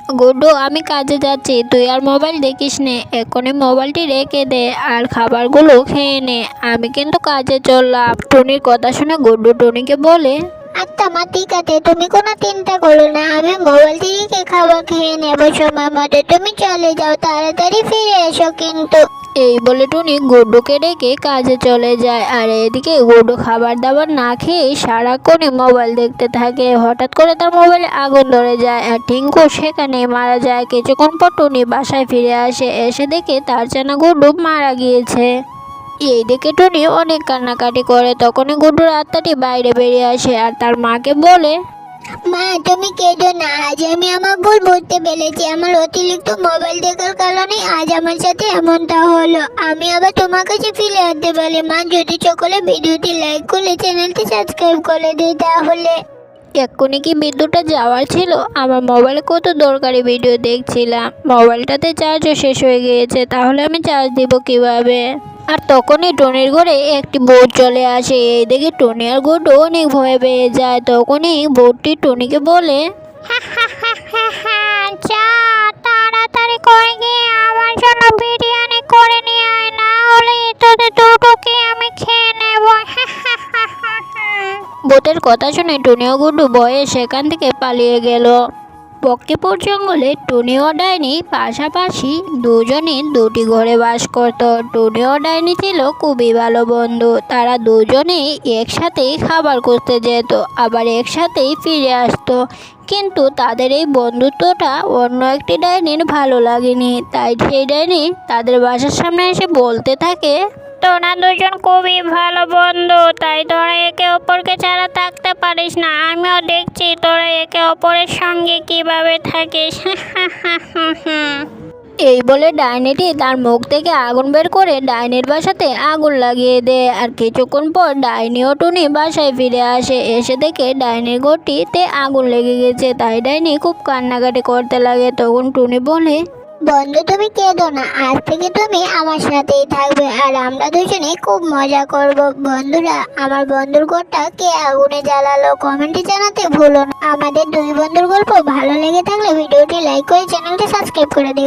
গুড্ডু, আমি কাজে যাচ্ছি, তুই আর মোবাইল দেখিস নে, এখনই মোবাইলটি রেখে দে আর খাবারগুলো খেয়ে নে, আমি কিন্তু কাজে চললাম। টুনির কথা শুনে গুড্ডু টুনিকে বলে, আচ্ছা মা, ঠিক আছে, তুমি কোনো চিন্তা করো না, আমি মোবাইলটি রেখে খাবার খেয়ে নেবো সময় মতো। তুমি চলে যাও, তাড়াতাড়ি ফিরে এসো কিন্তু। এই বলে টুনি গুড্ডুকে ডেকে কাজে চলে যায়। আর এদিকে গুড্ডু খাবার দাবার না খেয়ে সারাক্ষণই মোবাইল দেখতে থাকে। হঠাৎ করে তার মোবাইলে আগুন ধরে যায় আর টিঙ্কু সেখানে মারা যায়। কিছুক্ষণ পর টুনি বাসায় ফিরে আসে, এসে দেখে তার চেনা গুড্ডু মারা গিয়েছে। এই দেখে টুনি অনেক কান্নাকাটি করে। তখনই গুড্ডুর আত্মাটি বাইরে বেরিয়ে আসে আর তার মাকে বলে, মা, তুমি কেঁদো না, আজ আমি আমার ভুল বুঝতে পেরেছি। আমার অতিরিক্ত মোবাইল দেখার কারণে আজ আমার সাথে এমনটা হলো। আমি আবার তোমার কাছে ফিরে আসতে পারি। মা, যদি সকলে ভিডিওটি লাইক করে চ্যানেলটি সাবস্ক্রাইব করে দিই তাহলে। এক্ষুনি কি বিদ্যুৎটা যাওয়ার ছিল? আমার মোবাইলে কত দরকারি ভিডিও দেখছিলাম, মোবাইলটাতে চার্জও শেষ হয়ে গিয়েছে, তাহলে আমি চার্জ দিব কিভাবে? আর তখনই টনির ঘরে একটি ভূত চলে আসে। এই দেখে টনি আর গুড্ডু অনেক ভয় পেয়ে যায়। তখনই ভূতটি টনিকে বলে, যা তাড়াতাড়ি করে গিয়ে আমার জন্য বিরিয়ানি করে নিয়ে আয়, না হলে তোদের দুটোকে আমি খেয়ে নেব। ভূতের কথা শুনে টনি ও গুড্ডু ভয়ে সেখান থেকে পালিয়ে গেল। বক্কিপুর জঙ্গলে টুনি ও ডাইনি পাশাপাশি দুজনই দুটি ঘরে বাস করত। টুনি ও ডাইনি ছিল খুবই ভালো বন্ধু। তারা দুজনেই একসাথেই খাবার করতে যেত, আবার একসাথেই ফিরে আসতো। কিন্তু তাদের এই বন্ধুত্বটা অন্য একটি ডাইনির ভালো লাগেনি। তাই সেই ডাইনি তাদের বাসার সামনে এসে বলতে থাকে, তোরা দুজন খুবই ভালো বন্ধু, তাই তোরা একে অপরকে ছাড়া থাকতে পারিস না। আমিও দেখছি তোরা একে অপরের সঙ্গে কিভাবে থাকিস। এই বলে ডাইনিটি তার মুখ থেকে আগুন বের করে ডাইনির বাসাতে আগুন লাগিয়ে দেয়। আর কিছুক্ষণ পর ডাইনি ও টুনি বাসায় ফিরে আসে, এসে দেখে ডাইনির ঘরটিতে আগুন লেগে গেছে। তাই ডাইনি খুব কান্নাকাটি করতে লাগে। তখন টুনি বলে, বন্ধু, তুমি কেঁদো না, আজ থেকে তুমি আমার সাথেই থাকবে আর আমরা দুজনে খুব মজা করব। বন্ধুরা, আমার বন্ধুর ঘরটা কে আগুনে জ্বালালো কমেন্টে জানাতে ভুলো না। আমাদের দুই বন্ধুর গল্প ভালো লেগে থাকলে ভিডিওটি লাইক করে চ্যানেলটি সাবস্ক্রাইব করে দিও।